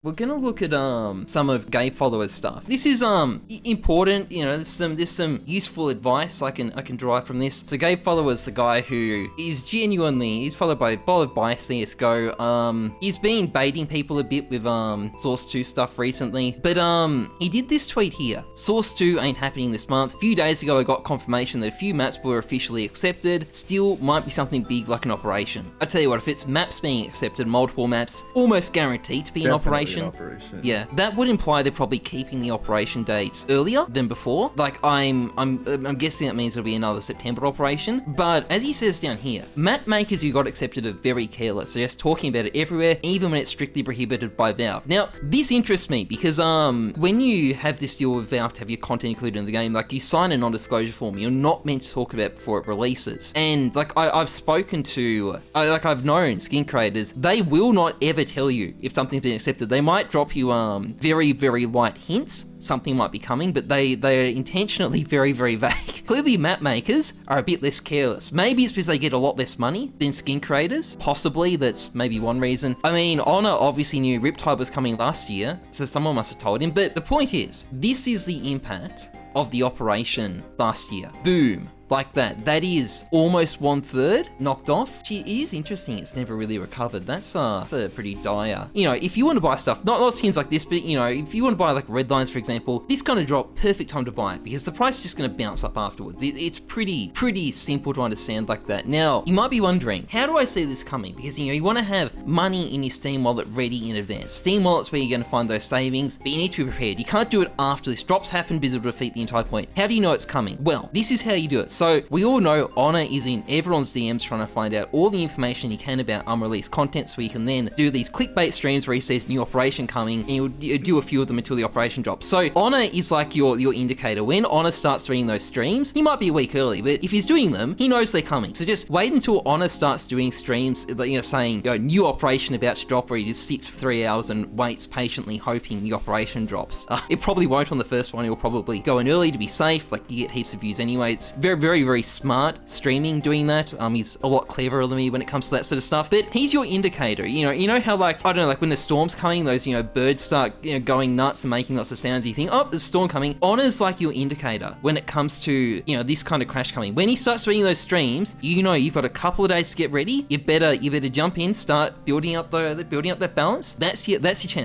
We're gonna look at some of Gabe followers stuff. This is important, you know, there's some useful advice I can derive from this. So Gabe followers, the guy who is genuinely, he's followed by CSGO. He's been baiting people a bit with Source 2 stuff recently, but he did this tweet here. Source 2 ain't happening this month. A few days ago I got confirmation that a few maps were officially accepted. Still might be something big like an operation. I tell you what, if it's maps being accepted, multiple maps, almost guaranteed to be an operation. Yeah, that would imply they're probably keeping the operation date earlier than before. Like I'm guessing that means it'll be another September operation. But as he says down here, map makers who got accepted are very careless. They're just talking about it everywhere, even when it's strictly prohibited by Valve. Now, this interests me because when you have this deal with Valve to have your content included in the game, like you sign a non-disclosure form, you're not meant to talk about it before it releases. And like I've spoken to, I've known skin creators, they will not ever tell you if something's been accepted. They might drop you very, very light hints, something might be coming, but they are intentionally very, very vague. Clearly map makers are a bit less careless. Maybe it's because they get a lot less money than skin creators. Possibly, that's maybe one reason. I mean, Honor obviously knew Riptide was coming last year, so someone must have told him, but the point is, this is the impact of the operation last year. Boom. Like that. That is almost 1/3 knocked off. Gee, it is interesting it's never really recovered. That's a pretty dire. You know, if you want to buy stuff, not skins like this, but you know, if you want to buy like red lines, for example, this kind of drop, perfect time to buy it because the price is just going to bounce up afterwards. It's pretty simple to understand like that. Now, you might be wondering, how do I see this coming? Because, you know, you want to have money in your Steam wallet ready in advance. Steam wallet's where you're going to find those savings, but you need to be prepared. You can't do it after this drops happen because it'll defeat the entire point. How do you know it's coming? Well, this is how you do it. So we all know Honor is in everyone's DMs trying to find out all the information he can about unreleased content so he can then do these clickbait streams where he says new operation coming and he'll do a few of them until the operation drops. So Honor is like your indicator. When Honor starts doing those streams, he might be a week early, but if he's doing them, he knows they're coming. So just wait until Honor starts doing streams, you know, saying, you know, new operation about to drop, where he just sits for 3 hours and waits patiently hoping the operation drops. It probably won't on the first one. He'll probably go in early to be safe. Like, you get heaps of views anyway. It's very, very, very smart streaming doing that. He's a lot cleverer than me when it comes to that sort of stuff, but he's your indicator. You know how, like, I don't know, like when the storm's coming, those, you know, birds start, you know, going nuts and making lots of sounds. You think, oh, there's a storm coming. Honor's like your indicator when it comes to, you know, this kind of crash coming. When he starts doing those streams, you know you've got a couple of days to get ready. You better jump in, start building up that balance. That's your chance.